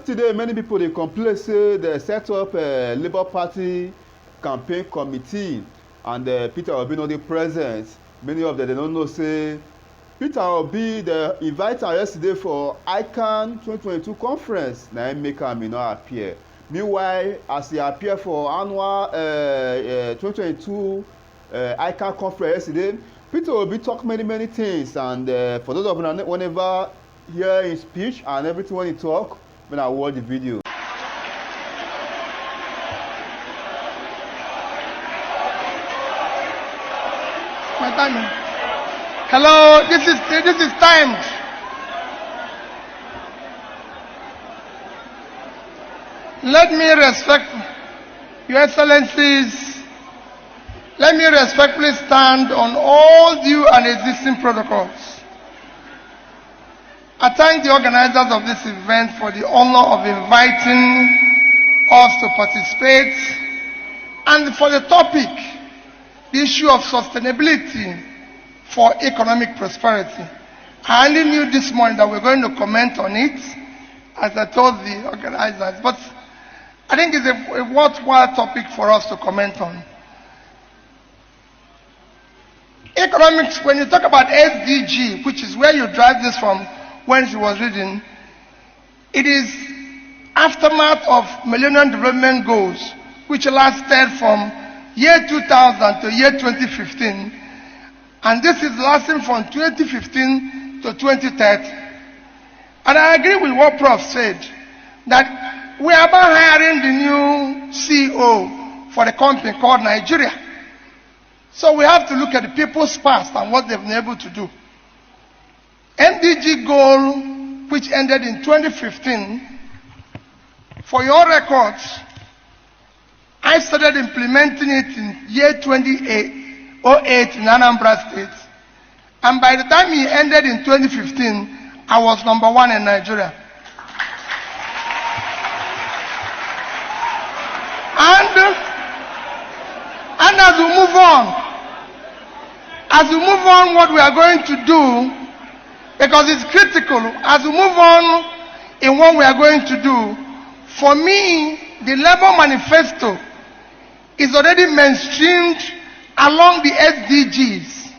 yesterday, many people they complain say they set up a Labour Party campaign committee, and Peter Obi no dey present. Many of them they don't know say Peter Obi they invite am yesterday for ICAN 2022 conference. Na him make am not appear. Meanwhile, as he appear for annual 2022 ICAN conference yesterday, Peter Obi talk many things, and for those of you whenever hear his speech and everything when he talk, when I watch the video. My timing. Hello, this is timed. Let me respect Your Excellencies. Let me respectfully stand on all due and existing protocols. I thank the organizers of this event for the honor of inviting us to participate, and for the topic, the issue of sustainability for economic prosperity. I only knew this morning that we're going to comment on it, as I told the organizers, but I think it's a worthwhile topic for us to comment on. Economics, when you talk about SDG, which is where you drive this from when she was reading, it is aftermath of Millennium Development Goals, which lasted from year 2000 to year 2015, and this is lasting from 2015 to 2030. And I agree with what Prof said, that we are about hiring the new CEO for the company called Nigeria. So we have to look at the people's past and what they've been able to do. MDG goal, which ended in 2015, for your records, I started implementing it in year 2008 in Anambra State. And by the time it ended in 2015, I was #1 in Nigeria. And as we move on, what we are going to do, because it's critical, as we move on in what we are going to do, for me, the Labour Manifesto is already mainstreamed along the SDGs.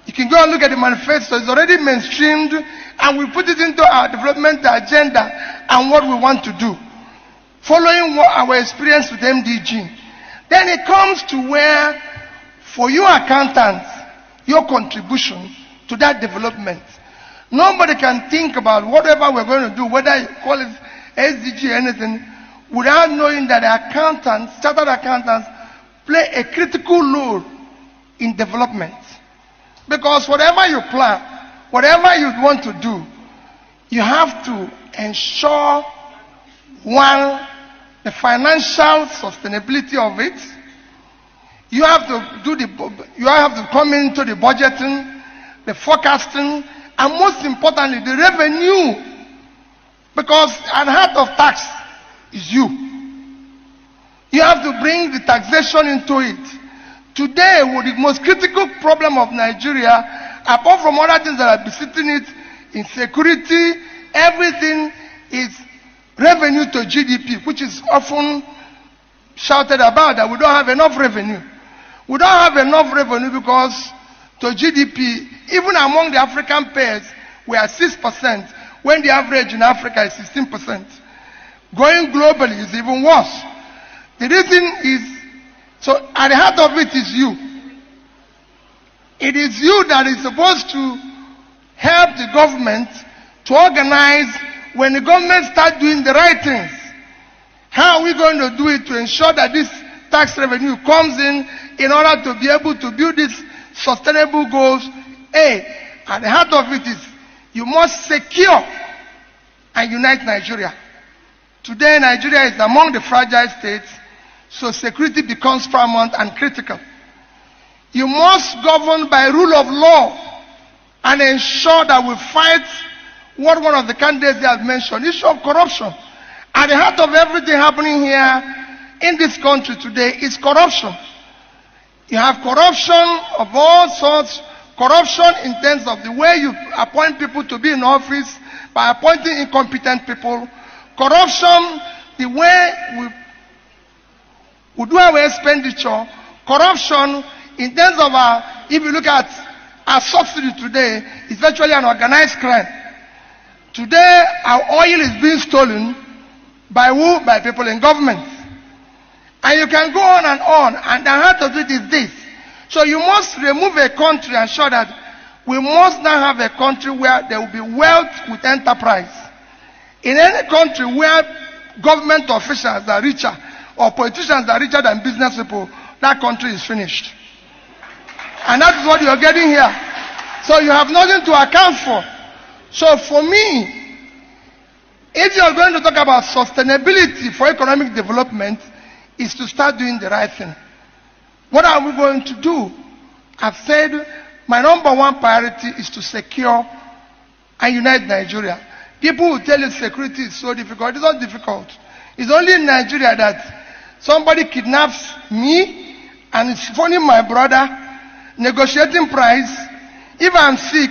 You can go and look at the manifesto, it's already mainstreamed, and we put it into our development agenda and what we want to do, following our experience with MDG. Then it comes to where, for you accountants, your contribution to that development. Nobody can think about whatever we're going to do, whether you call it SDG or anything, without knowing that accountants, chartered accountants, play a critical role in development. Because whatever you plan, whatever you want to do, you have to ensure, one, the financial sustainability of it. You have to come into the budgeting, the forecasting, and most importantly, the revenue. Because at the heart of tax is you. You have to bring the taxation into it. Today, with the most critical problem of Nigeria, apart from other things that are besetting it, insecurity, everything is revenue to GDP, which is often shouted about that we don't have enough revenue. We don't have enough revenue because to GDP, even among the African pairs, we are 6%, when the average in Africa is 16%. Going globally is even worse. The reason is, so at the heart of it is you. It is you that is supposed to help the government to organize when the government starts doing the right things. How are we going to do it to ensure that this tax revenue comes in order to be able to build these sustainable goals? At the heart of it is you must secure and unite Nigeria. Today, Nigeria is among the fragile states, so security becomes paramount and critical. You must govern by rule of law and ensure that we fight what one of the candidates have mentioned, issue of corruption. At the heart of everything happening here in this country today is corruption. You have corruption of all sorts, corruption in terms of the way you appoint people to be in office, by appointing incompetent people, corruption, the way we do our expenditure, corruption in terms of if you look at our subsidy today, is virtually an organized crime. Today, our oil is being stolen by who? By people in government. And you can go on, and the heart of it is this. So you must remove a country and show that we must now have a country where there will be wealth with enterprise. In any country where government officials are richer or politicians are richer than business people, that country is finished. And that is what you're getting here. So you have nothing to account for. So for me, if you're going to talk about sustainability for economic development, is to start doing the right thing. What are we going to do? I've said my number one priority is to secure and unite Nigeria. People will tell you security is so difficult. It's not difficult. It's only in Nigeria that somebody kidnaps me and is phoning my brother, negotiating price. If I'm sick,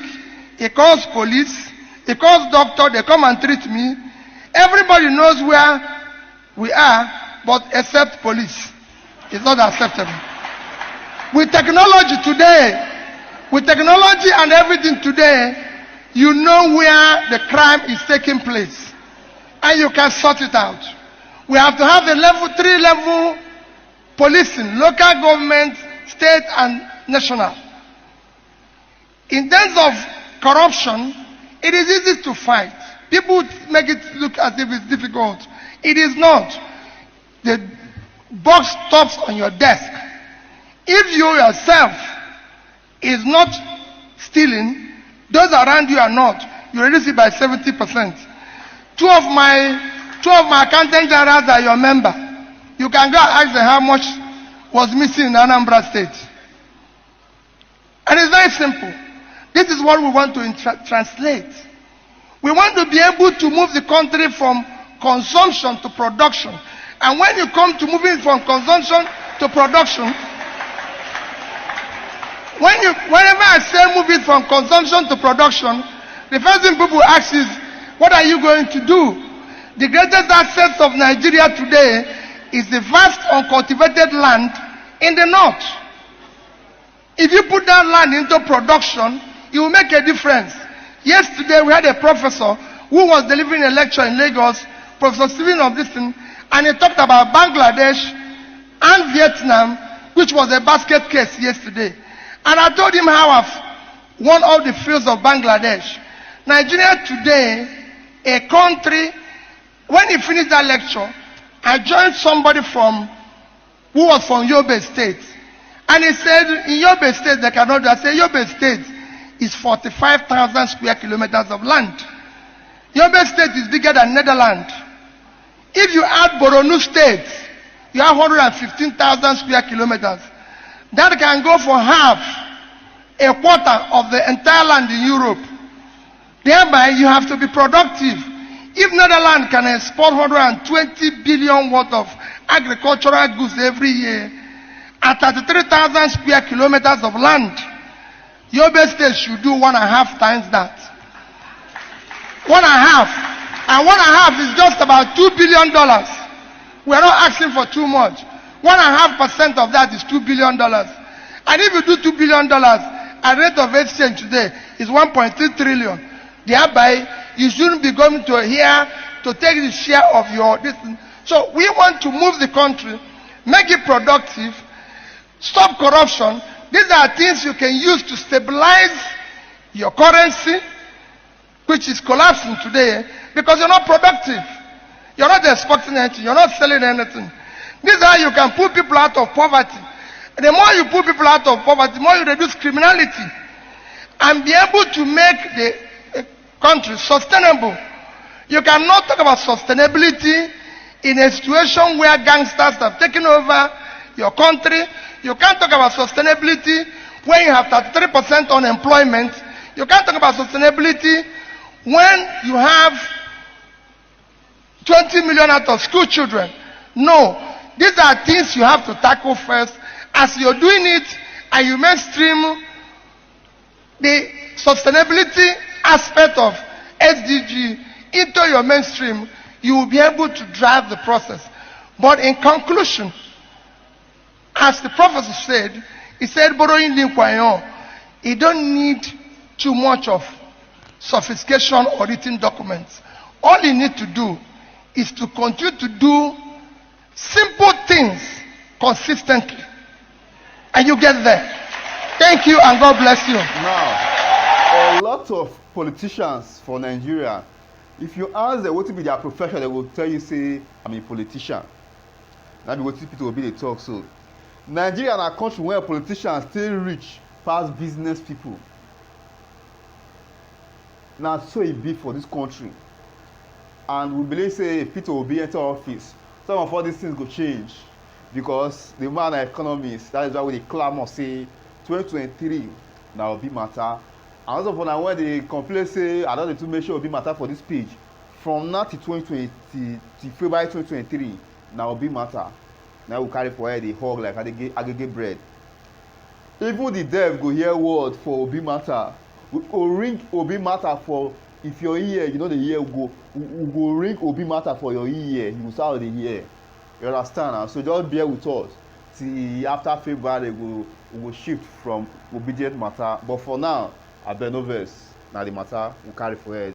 he calls police, he calls doctor, they come and treat me. Everybody knows where we are, but except police. It's not acceptable. With technology today, with technology and everything today, you know where the crime is taking place. And you can sort it out. We have to have a 3-level policing, local government, state and national. In terms of corruption, it is easy to fight. People make it look as if it's difficult. It is not. The box stops on your desk. If you yourself is not stealing, those around you are not. You reduce it by 70%. Two of my accountant generals are your member. You can go and ask them how much was missing in Anambra State. And it's very simple. This is what we want to translate. We want to be able to move the country from consumption to production. And when you come to moving from consumption to production, whenever I say move it from consumption to production, the first thing people ask is, what are you going to do? The greatest assets of Nigeria today is the vast uncultivated land in the north. If you put that land into production, it will make a difference. Yesterday we had a professor who was delivering a lecture in Lagos, Professor Stephen Obdison, and he talked about Bangladesh and Vietnam, which was a basket case yesterday. And I told him how I've won all the fields of Bangladesh. Nigeria today, a country, when he finished that lecture, I joined somebody who was from Yobe State. And he said, in Yobe State, they cannot do. I said, Yobe State is 45,000 square kilometers of land. Yobe State is bigger than Netherlands. If you add Borno State, you have 115,000 square kilometers. That can go for half, a quarter of the entire land in Europe. Thereby, you have to be productive. If Netherlands can export 120 billion worth of agricultural goods every year, at 33,000 square kilometers of land, Yobe State should do 1.5 times that. 1.5. And 1.5 is just about $2 billion. We are not asking for too much. 1.5% of that is $2 billion. And if you do $2 billion, at rate of exchange today is 1.3 trillion. Thereby, you shouldn't be going to here to take the share of your distance. So we want to move the country, make it productive, stop corruption. These are things you can use to stabilize your currency, which is collapsing today because you're not productive. You're not exporting anything. You're not selling anything. This is how you can pull people out of poverty. And the more you pull people out of poverty, the more you reduce criminality and be able to make the country sustainable. You cannot talk about sustainability in a situation where gangsters have taken over your country. You can't talk about sustainability when you have 33% unemployment. You can't talk about sustainability when you have 20 million out of school children. No. These are things you have to tackle first. As you're doing it and you mainstream the sustainability aspect of SDG into your mainstream, you will be able to drive the process. But in conclusion, as the professor said, he said, borrowing Linkwayon, you don't need too much of sophistication or written documents. All you need to do is to continue to do simple things consistently. And you get there. Thank you and God bless you. Now, a lot of politicians for Nigeria, if you ask them what to be their profession, they will tell you, say, I'm a politician. That be what people will be the talk. So, Nigeria is a country where politicians still reach past business people. Now, so it be for this country. And we believe, say, if Peter will be enter office, some of all these things go change. Because the man are economists, that is why we clamor, say, 2023, now will be matter. And also for now, when they complain, say, I don't need to make sure will be matter for this page. From now to 2020, to February 2023, now will be matter. Now we carry for head the hog like aggregate bread. Even the dev go hear word for Obi matter. We go ring Obi matter for if your ear, you know the ear we go ring Obi matter for your ear. You will start the ear. You understand? And so just bear with us. See after February we will shift from obedient matter. But for now, I bear no verse. Now the matter we carry for head.